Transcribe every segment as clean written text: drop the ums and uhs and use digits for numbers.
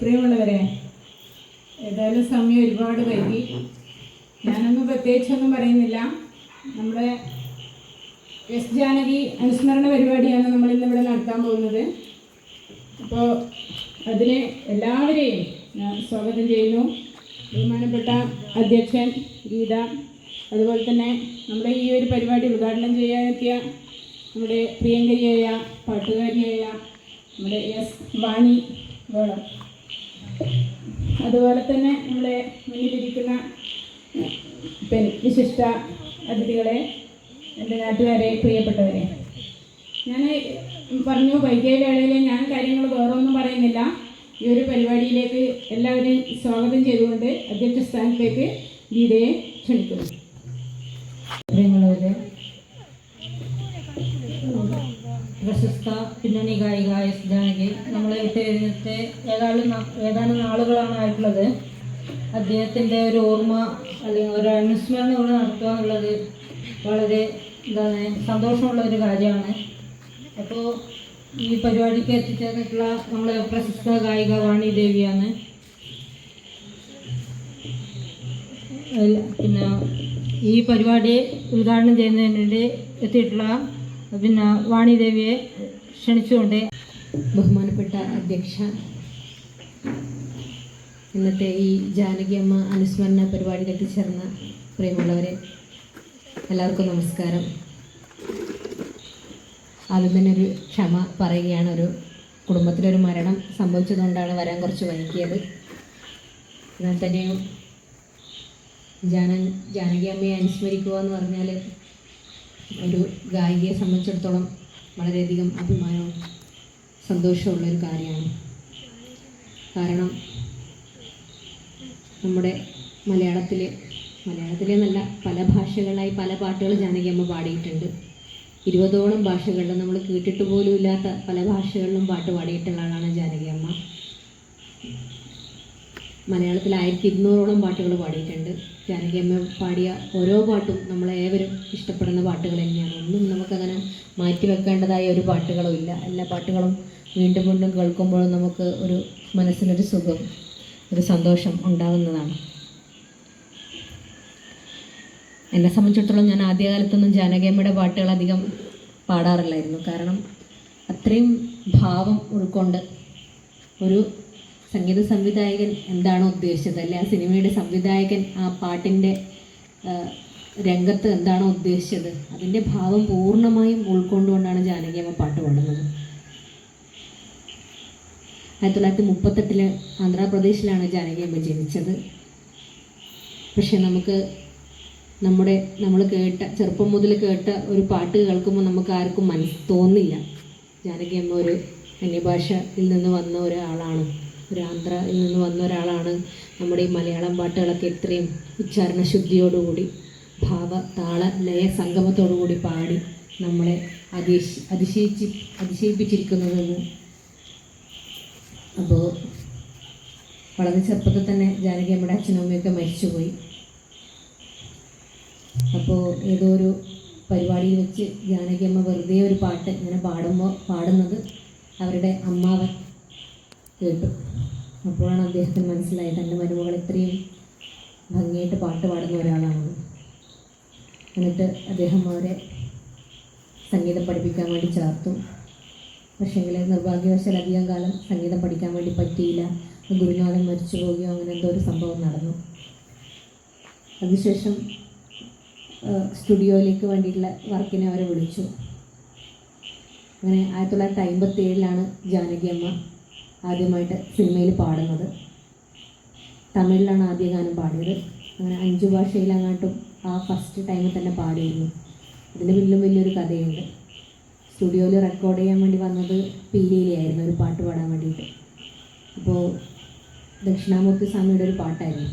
പ്രിയമുള്ളവരെ, ഏതായാലും സമയം ഒരുപാട് വൈകി. ഞാനൊന്നും പ്രത്യേകിച്ചൊന്നും പറയുന്നില്ല. നമ്മുടെ എസ് ജാനകി അനുസ്മരണ പരിപാടിയാണ് നമ്മളിന്നിവിടെ നടത്താൻ പോകുന്നത്. അപ്പോൾ അതിന് എല്ലാവരെയും ഞാൻ സ്വാഗതം ചെയ്യുന്നു. ബഹുമാനപ്പെട്ട അധ്യക്ഷൻ ഗീത, അതുപോലെ തന്നെ നമ്മുടെ ഈ ഒരു പരിപാടി ഉദ്ഘാടനം ചെയ്യാനെത്തിയ നമ്മുടെ പ്രിയങ്കരിയായ പാട്ടുകാരിയായ നമ്മുടെ എസ് വാണി വേളം, അതുപോലെ തന്നെ നമ്മുടെ മുന്നിലിരിക്കുന്ന വിശിഷ്ട അതിഥികളെ, എൻ്റെ നാട്ടുകാരെ, പ്രിയപ്പെട്ടവരെ, ഞാൻ പറഞ്ഞു വൈകിയ വേളയിൽ ഞാൻ കാര്യങ്ങൾ വേറൊന്നും പറയുന്നില്ല. ഈ ഒരു പരിപാടിയിലേക്ക് എല്ലാവരെയും സ്വാഗതം ചെയ്തുകൊണ്ട് അധ്യക്ഷ സ്ഥാനത്തേക്ക് ഗീതയെ ക്ഷണിക്കുന്നു. പ്രിയമുള്ളവരെ, പ്രശസ്ത പിന്നണി ഗായിക എസ് ജാനകി നമ്മളെ വിട്ട് ഏതാനും നാളുകളാണ് ആയിട്ടുള്ളത്. അദ്ദേഹത്തിൻ്റെ ഒരു ഓർമ്മ അല്ലെങ്കിൽ ഒരു അനുസ്മരണ ഇവിടെ നടത്തുക എന്നുള്ളത് വളരെ സന്തോഷമുള്ള ഒരു കാര്യമാണ്. അപ്പോൾ ഈ പരിപാടിക്ക് എത്തിച്ചേർന്നിട്ടുള്ള നമ്മളെ പ്രശസ്ത ഗായിക വാണി ദേവിയാണ്. പിന്നെ ഈ പരിപാടി ഉദ്ഘാടനം ചെയ്യുന്നതിന് വേണ്ടി എത്തിയിട്ടുള്ള വാണി ദേവിയെ ക്ഷണിച്ചുകൊണ്ട്. ബഹുമാനപ്പെട്ട അധ്യക്ഷ, ഇന്നത്തെ ഈ ജാനകി അമ്മ അനുസ്മരണ പരിപാടിയിൽ എത്തിച്ചേർന്ന പ്രിയമുള്ളവരെ, എല്ലാവർക്കും നമസ്കാരം. ആദ്യം തന്നെ ഒരു ക്ഷമ പറയുകയാണ്. ഒരു കുടുംബത്തിലൊരു മരണം സംഭവിച്ചതുകൊണ്ടാണ് വരാൻ കുറച്ച് വൈകിയത്. എന്നാൽ തന്നെയും ജാനകി അമ്മയെ അനുസ്മരിക്കുക എന്ന് പറഞ്ഞാൽ ഒരു ഗായികയെ സംബന്ധിച്ചിടത്തോളം വളരെയധികം അഭിമാനവും സന്തോഷമുള്ളൊരു കാര്യമാണ്. കാരണം നമ്മുടെ മലയാളത്തിലെന്നല്ല, പല ഭാഷകളായി പല പാട്ടുകൾ ജാനകി അമ്മ പാടിയിട്ടുണ്ട്. 20ഓളം ഭാഷകളിലും നമ്മൾ കേട്ടിട്ട് പോലും ഇല്ലാത്ത പല ഭാഷകളിലും പാട്ട് പാടിയിട്ടുള്ള ആളാണ് ജാനകി അമ്മ. മലയാളത്തിൽ 1200ഓളം പാട്ടുകൾ പാടിയിട്ടുണ്ട്. ജാനകി അമ്മ പാടിയ ഓരോ പാട്ടും നമ്മളേവരും ഇഷ്ടപ്പെടുന്ന പാട്ടുകൾ തന്നെയാണ്. ഒന്നും നമുക്കങ്ങനെ മാറ്റി വെക്കേണ്ടതായ ഒരു പാട്ടുകളും ഇല്ല. എല്ലാ പാട്ടുകളും വീണ്ടും വീണ്ടും കേൾക്കുമ്പോഴും നമുക്ക് ഒരു മനസ്സിനൊരു സുഖം, ഒരു സന്തോഷം ഉണ്ടാകുന്നതാണ്. എന്നെ സംബന്ധിച്ചിടത്തോളം ഞാൻ ആദ്യകാലത്തൊന്നും ജാനകി അമ്മയുടെ പാട്ടുകൾ അധികം പാടാറില്ലായിരുന്നു. കാരണം അത്രയും ഭാവം ഉൾക്കൊണ്ട് ഒരു സംഗീത സംവിധായകൻ എന്താണോ ഉദ്ദേശിച്ചത്, അല്ലെ ആ സിനിമയുടെ സംവിധായകൻ ആ പാട്ടിൻ്റെ രംഗത്ത് എന്താണോ ഉദ്ദേശിച്ചത്, അതിൻ്റെ ഭാവം പൂർണ്ണമായും ഉൾക്കൊണ്ടുകൊണ്ടാണ് ജാനകി അമ്മ പാട്ട് പാടുന്നത്. 1938 ആന്ധ്രാപ്രദേശിലാണ് ജാനകി അമ്മ ജനിച്ചത്. പക്ഷെ നമ്മൾ ചെറുപ്പം മുതൽ കേട്ട ഒരു പാട്ട് കേൾക്കുമ്പോൾ നമുക്ക് ആർക്കും തോന്നില്ല ജാനകി അമ്മ ഒരു അന്യഭാഷയിൽ നിന്ന് വന്ന ഒരാളാണ്, ഒരു ആന്ധ്രയിൽ നിന്ന് വന്ന ഒരാളാണ്. നമ്മുടെ ഈ മലയാളം പാട്ടുകളൊക്കെ ഇത്രയും ഉച്ചാരണ ശുദ്ധിയോടുകൂടി ഭാവ താള ലയ സംഗമത്തോടുകൂടി പാടി നമ്മളെ അതിശയിപ്പിച്ചിരിക്കുന്നതെന്ന്. അപ്പോൾ വളരെ ചെറുപ്പത്തിൽ തന്നെ ജാനകി അമ്മയുടെ അച്ഛനും അമ്മയൊക്കെ മരിച്ചുപോയി. അപ്പോൾ ഏതോ ഒരു പരിപാടിയിൽ വെച്ച് ജാനകി അമ്മ വെറുതെ ഒരു പാട്ട് ഇങ്ങനെ പാടുന്നത് അവരുടെ അമ്മാവൻ കേട്ടു. അപ്പോഴാണ് അദ്ദേഹത്തിന് മനസ്സിലായത് എൻ്റെ മരുമകൾ ഇത്രയും ഭംഗിയായിട്ട് പാട്ട് പാടുന്ന ഒരാളാണെന്ന്. എന്നിട്ട് അദ്ദേഹം അവരെ സംഗീതം പഠിപ്പിക്കാൻ വേണ്ടി ചേർത്തു. പക്ഷേങ്കിൽ നിർഭാഗ്യവശാൽ അധികം കാലം സംഗീതം പഠിക്കാൻ വേണ്ടി പറ്റിയില്ല. ഗുരുനാഥൻ മരിച്ചു പോവുകയോ അങ്ങനെ എന്തോ ഒരു സംഭവം നടന്നു. അതിനുശേഷം സ്റ്റുഡിയോയിലേക്ക് വേണ്ടിയിട്ടുള്ള വർക്കിനെ അവരെ വിളിച്ചു. അങ്ങനെ 1957 ജാനകി അമ്മ ആദ്യമായിട്ട് സിനിമയിൽ പാടുന്നത്. തമിഴിലാണ് ആദ്യ ഗാനം പാടിയത്. അങ്ങനെ 5 ഭാഷയിലങ്ങാട്ടും ആ ഫസ്റ്റ് ടൈമിൽ തന്നെ പാടിയിരുന്നു. അതിന് വലിയൊരു കഥയുണ്ട്. സ്റ്റുഡിയോയിൽ റെക്കോർഡ് ചെയ്യാൻ വേണ്ടി വന്നത് പീലിയിലായിരുന്നു, ഒരു പാട്ട് പാടാൻ വേണ്ടിയിട്ട്. അപ്പോൾ ദക്ഷിണാമൂർത്തി സ്വാമിയുടെ ഒരു പാട്ടായിരുന്നു.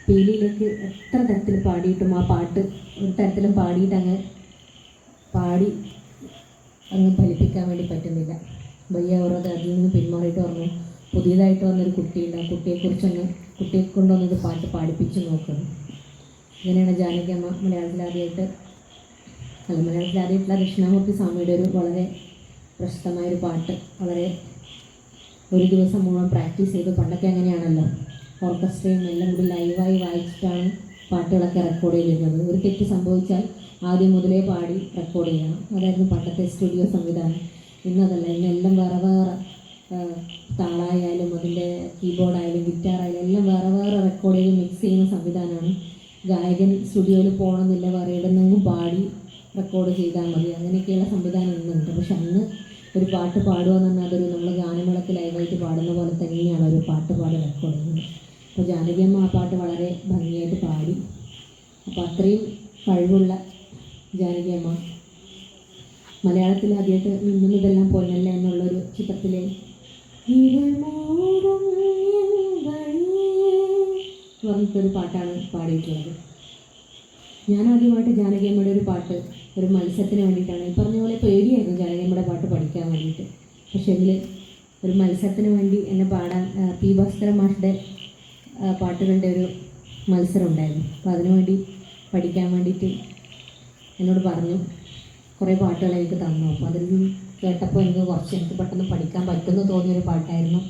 പീലിയിലേക്ക് എത്ര തരത്തിൽ പാടിയിട്ടും ആ പാട്ട് ഒരു തരത്തിലും പാടി അങ്ങ് ഫലിപ്പിക്കാൻ വേണ്ടി പറ്റുന്നില്ല. വയ്യ ഓരോ അതിൽ നിന്ന് പിന്മാറിയിട്ട് പറഞ്ഞു, പുതിയതായിട്ട് വന്നൊരു കുട്ടിയുണ്ട്, ആ കുട്ടിയെ കൊണ്ടുവന്നത് പാട്ട് പാടിപ്പിച്ച് നോക്കുന്നു. ഇങ്ങനെയാണ് ജാനകി അമ്മ മലയാളത്തിലാദ്യമായിട്ടുള്ള ദക്ഷിണാമൂർത്തി സ്വാമിയുടെ ഒരു വളരെ പ്രശസ്തമായൊരു പാട്ട് വളരെ ഒരു ദിവസം മുഴുവൻ പ്രാക്ടീസ് ചെയ്ത്, പണ്ടൊക്കെ അങ്ങനെയാണല്ലോ, ഓർക്കസ്ട്രയും എല്ലാം കൂടി ലൈവായി വായിച്ചിട്ടാണ് പാട്ടുകളൊക്കെ റെക്കോർഡ് ചെയ്തിരുന്നത്. ഒരു തെറ്റ് സംഭവിച്ചാൽ ആദ്യം മുതലേ പാടി റെക്കോർഡ് ചെയ്യണം. അതായിരുന്നു പണ്ടത്തെ സ്റ്റുഡിയോ സംവിധാനം. ഇന്നതല്ല, ഇന്നെല്ലാം വേറെ വേറെ താളായാലും അതിൻ്റെ കീബോർഡായാലും ഗിറ്റാറായാലും എല്ലാം വേറെ വേറെ റെക്കോർഡ് ചെയ്ത് മിക്സ് ചെയ്യുന്ന സംവിധാനമാണ്. ഗായകൻ സ്റ്റുഡിയോയിൽ പോകണമെന്നില്ല, വേറെ ഇടുന്നെങ്കിലും പാടി റെക്കോർഡ് ചെയ്താൽ മതി, അങ്ങനെയൊക്കെയുള്ള സംവിധാനം ഇന്നുണ്ട്. പക്ഷെ അന്ന് ഒരു പാട്ട് പാടുക എന്ന് പറഞ്ഞാൽ അതൊരു നമ്മൾ ഗാനമേളത്തിൽ ലൈവായിട്ട് പാടുന്ന പോലെ തന്നെയാണ് ഒരു പാട്ട് പാടി റെക്കോർഡ് ചെയ്യുന്നത്. അപ്പോൾ ജാനകിയമ്മ ആ പാട്ട് വളരെ ഭംഗിയായിട്ട് പാടി. അപ്പോൾ അത്രയും കഴിവുള്ള ജാനകിയമ്മ മലയാളത്തിൽ ആദ്യമായിട്ട് മിന്നുന്നതെല്ലാം പൊന്നല്ല എന്നുള്ളൊരു ചിത്രത്തിലെ പറഞ്ഞിട്ടൊരു പാട്ടാണ് പാടിയിട്ടുള്ളത്. ഞാൻ ആദ്യമായിട്ട് ജാനകിയമ്മയുടെ ഒരു പാട്ട് ഒരു മത്സരത്തിന് വേണ്ടിയിട്ടാണ്, ഈ പറഞ്ഞ പോലെ പേടിയായിരുന്നു ജാനകിയമ്മയുടെ പാട്ട് പഠിക്കാൻ വേണ്ടിയിട്ട്. പക്ഷേ എങ്കിൽ ഒരു മത്സരത്തിന് വേണ്ടി എന്നെ പാടാൻ പി ഭാസ്കര മാഷിൻ്റെ പാട്ടുകളുടെ ഒരു മത്സരം ഉണ്ടായിരുന്നു. അപ്പോൾ അതിനുവേണ്ടി പഠിക്കാൻ വേണ്ടിയിട്ട് എന്നോട് പറഞ്ഞു, കുറേ പാട്ടുകൾ എനിക്ക് തന്നു. അപ്പോൾ അതിൽ നിന്ന് കേട്ടപ്പോൾ എനിക്ക് പെട്ടെന്ന് പഠിക്കാൻ പറ്റുമെന്ന് തോന്നിയൊരു പാട്ടായിരുന്നു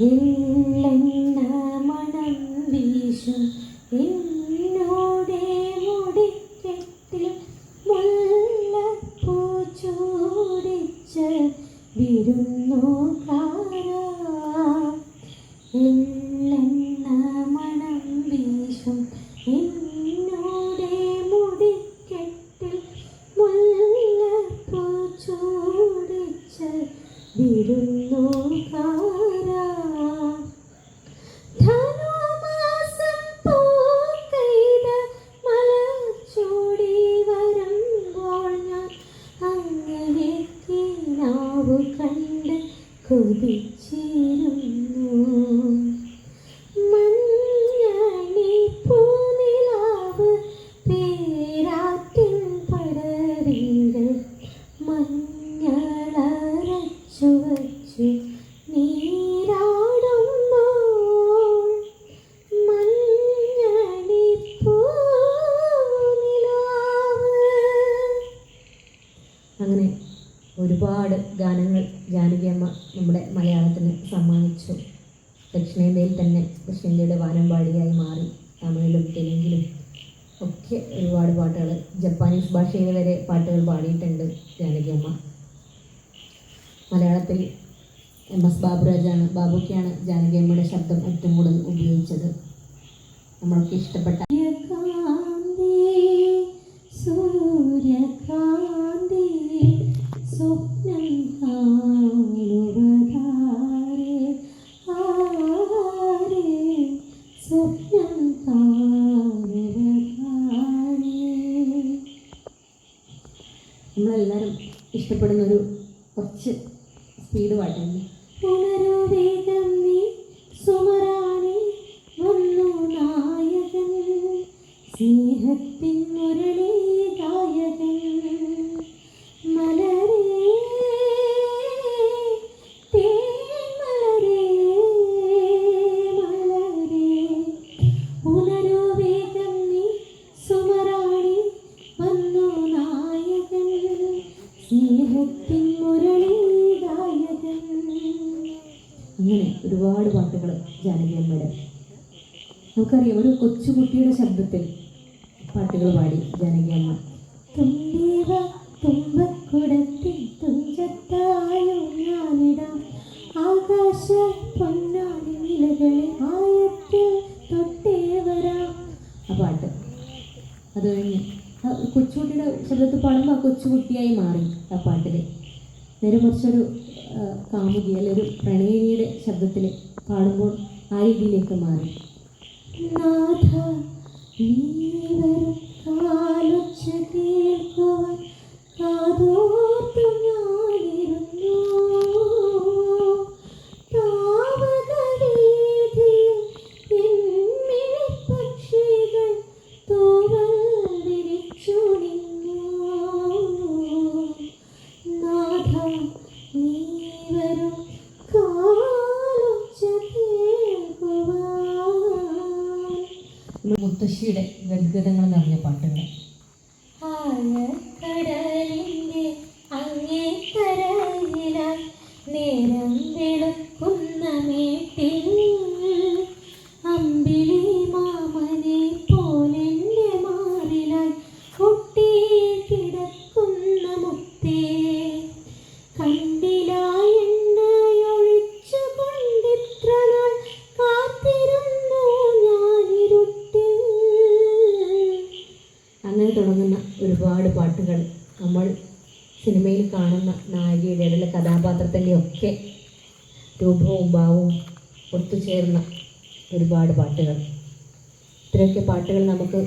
എള്ളെണ്ണ മണം വീശും എന്നോടെ മുടിക്കെട്ടിൽ മുല്ലപ്പൂ ചൂടിച്ച് വിരുന്നുകാരാ. എള്ളെണ്ണ മണം വീശും എന്നോടെ മുടിക്കെട്ടിൽ മുല്ലപ്പൂ ചൂടിച്ച് വിരുന്നുകാരാ. കൊതിച്ചിരുന്നു മഞ്ഞണി പൂനിലാവ് പേരാറ്റിൻ പടരികൾ മഞ്ഞളരച്ചു വച്ചു നീരാടുമ്പോൾ മഞ്ഞണി പൂനിലാവ്. അങ്ങനെ ഒരുപാട് ഗാനങ്ങൾ ജാനകിയമ്മ നമ്മുടെ മലയാളത്തിന് സമ്മാനിച്ചു. ദക്ഷിണേന്ത്യയിൽ തന്നെ ദക്ഷിണേന്ത്യയുടെ വാനമ്പാടിയായി മാറി. തമിഴിലും തെലുങ്കിലും ഒക്കെ ഒരുപാട് പാട്ടുകൾ, ജപ്പാനീസ് ഭാഷയിൽ വരെ പാട്ടുകൾ പാടിയിട്ടുണ്ട് ജാനകിയമ്മ. മലയാളത്തിൽ MS ബാബുക്കാണ് ജാനകിയമ്മയുടെ ശബ്ദം ഏറ്റവും കൂടുതൽ ഉപയോഗിച്ചത്. നമ്മളൊക്കെ ഇഷ്ടപ്പെട്ട സൂര്യകാന്തി സ്വപ്നം കാണുവതാരേ ആരേ സ്വപ്നം കാണുവതാരേ. നമ്മളെല്ലാവരും ഇഷ്ടപ്പെടുന്നൊരു കുറച്ച് സ്പീഡ് പാട്ടുണ്ട്. ഉണരൂ വേഗം നീ സുമറാണി വന്നു നായകൻ സ്നേഹത്തിൻ മുരളി ഗായകൻ മലരേ തേന്മലരേ മലരേ. ഉണരൂ വേഗം നീ സുമറാണി വന്നു നായകൻ സ്നേഹത്തിൻ മുരളി ഗായകൻ. അങ്ങനെ ഒരുപാട് പാട്ടുകൾ ജാനകിയമ്മയുടെ. നമുക്കറിയാം, ഒരു കൊച്ചുകുട്ടിയുടെ ശബ്ദത്തിൽ പാട്ടുകൾ പാടി ജാനകിയമ്മ. തുമ്പീവ തുമ്പക്കുടത്തിൽ തുഞ്ചത്തായോ ഞാനിടാം ആകാശ പൊന്നാടി നിലകളിൽ ആയത്തിൽ തൊട്ടേ വരാം. ആ പാട്ട് അത് കഴിഞ്ഞ് കൊച്ചുകുട്ടിയുടെ ശബ്ദത്തിൽ പാടുമ്പോൾ ആ കൊച്ചുകുട്ടിയായി മാറി ആ പാട്ടിൽ. നേരെ കുറച്ചൊരു കാമുകി അല്ലെ ഒരു പ്രണയിനിയുടെ ശബ്ദത്തിൽ പാടുമ്പോൾ ആ രീതിയിലേക്ക് മാറി. നാഥ നീ വരും കാലൊച്ച കേൾക്കുവാൻ കാതോർത്തു ഞാനിരുന്നു. താവകവീഥിയിൽ പക്ഷികൾ തൂവൽ വിരിച്ചു നിന്നു. നാഥ നീ വരും കാലൊച്ച കേൾക്കുവാൻ. മുത്തശ്ശിയുടെ ഗദ്ഗതങ്ങൾ നിറഞ്ഞ പാട്ടുകൾ. ആഴക്കടലിൻ്റെ അങ്ങേക്കരയിലായി നേരം വെളുക്കുന്ന മേട്ടിൽ അമ്പിളി മാമനെ പോലെൻ്റെ മാറിലായി ഒട്ടി കിടക്കുന്ന മുത്തേ, കണ്ടിലായി എണ്ണയൊഴിച്ചു കൊണ്ടിത്ര നാൾ കാത്തിരുന്നു ഞാനിരുട്ടിൽ. അങ്ങനെ തുടങ്ങുന്ന ഒരുപാട് പാട്ടുകൾ നമ്മൾ സിനിമയിൽ കാണുന്ന നായികയുടെ ഇടയിലെ കഥാപാത്രത്തിൻ്റെ ഒക്കെ രൂപവും ഭാവവും ഒത്തുചേർന്ന ഒരുപാട് പാട്ടുകൾ. ഇത്രയൊക്കെ പാട്ടുകൾ നമുക്ക്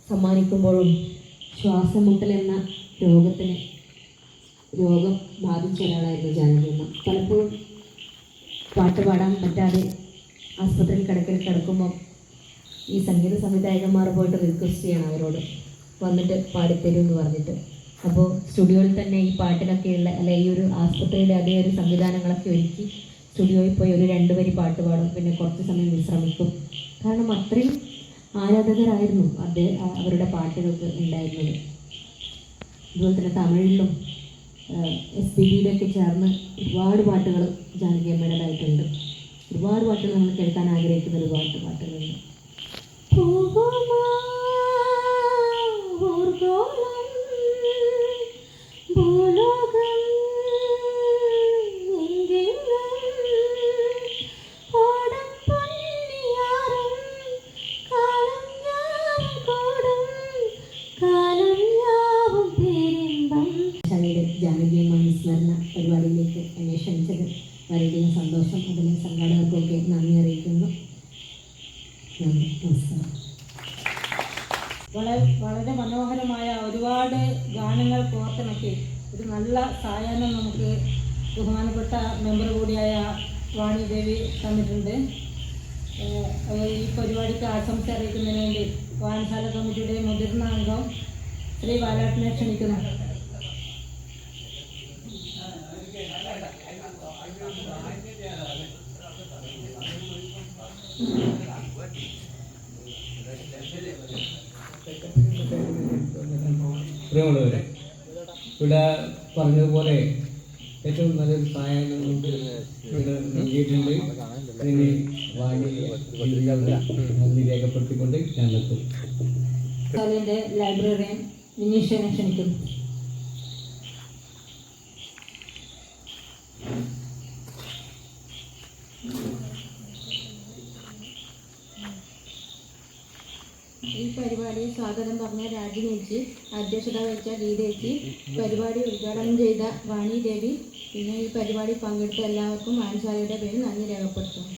സമ്മാനിക്കുമ്പോഴും ശ്വാസം മുട്ടൽ എന്ന രോഗം ബാധിച്ച ഒരാളായിരുന്നു ജാനകിയമ്മ. പലപ്പോഴും പാട്ട് പാടാൻ പറ്റാതെ ആസ്പത്രിയിൽ കിടക്കുമ്പോൾ ഈ സംഗീത സംവിധായകന്മാർ പോയിട്ട് റിക്വസ്റ്റ് ചെയ്യണം അവരോട്, വന്നിട്ട് പാടിത്തരൂ എന്ന് പറഞ്ഞിട്ട്. അപ്പോൾ സ്റ്റുഡിയോയിൽ തന്നെ ഈ പാട്ടിനൊക്കെയുള്ള ഈ ഒരു ആസ്പത്രിയിലെ അതേ ഒരു സംവിധാനങ്ങളൊക്കെ ഒരുക്കി സ്റ്റുഡിയോയിൽ പോയി ഒരു 2 വരി പാട്ട് പാടും, പിന്നെ കുറച്ച് സമയം വിശ്രമിക്കും. കാരണം അത്രയും ആരാധകരായിരുന്നു അവരുടെ പാട്ടുകൾക്ക് ഉണ്ടായിരുന്നത്. അതുപോലെ തന്നെ തമിഴിലും SPBയുടെ ഒക്കെ ചേർന്ന് ഒരുപാട് പാട്ടുകൾ ജാനകിയമ്മയുടേതായിട്ടുണ്ട്. ഒരുപാട് പാട്ടുകൾ നമ്മൾ കേൾക്കാൻ ആഗ്രഹിക്കുന്ന ഒരുപാട് പാട്ടുകളുണ്ട്. ജാനകിയമ്മ അനുസ്മരണ പരിപാടിയിലേക്ക് എന്നെ ക്ഷണിച്ചത് വളരെയധികം സന്തോഷം. അതിന് സംഘാടകർക്കൊക്കെ നന്ദി അറിയിക്കുന്നു. നമസ്കാരം. വളരെ മനോഹരമായ ഒരുപാട് ഗാനങ്ങൾ കോർത്തിണക്കി ഒരു നല്ല സായാഹ്നം നമുക്ക് ബഹുമാനപ്പെട്ട മെമ്പർ കൂടിയായ വാണി ദേവി തന്നിട്ടുണ്ട്. ഈ പരിപാടിക്ക് ആശംസ അറിയിക്കുന്നതിന് വേണ്ടി വായനശാല കമ്മിറ്റിയുടെ മുതിർന്ന അംഗം ശ്രീ ബാലാട്ടിനെ ക്ഷണിക്കുന്നു. പ്രിയമുള്ളവരെ, ഇവിടെ പറഞ്ഞതുപോലെ ഏറ്റവും നല്ലൊരു സഹായം ഇവിടെ നൽകിയിട്ടുണ്ട്. അതിന് നന്ദി രേഖപ്പെടുത്തിക്കൊണ്ട് ഞാൻ നിർത്തും. ലൈബ്രറിയൻ വിനീഷനെ ക്ഷണിക്കുന്നു. ഈ പരിപാടിയിൽ സ്വാഗതം പറഞ്ഞ രാജിനേച്ചി, അധ്യക്ഷത വഹിച്ച ഗീതേച്ചി, പരിപാടി ഉദ്ഘാടനം ചെയ്ത വാണി ദേവി, പിന്നെ ഈ പരിപാടി പങ്കെടുത്ത എല്ലാവർക്കും വായനശാലയുടെ പേരിൽ നന്ദി രേഖപ്പെടുത്തുന്നു.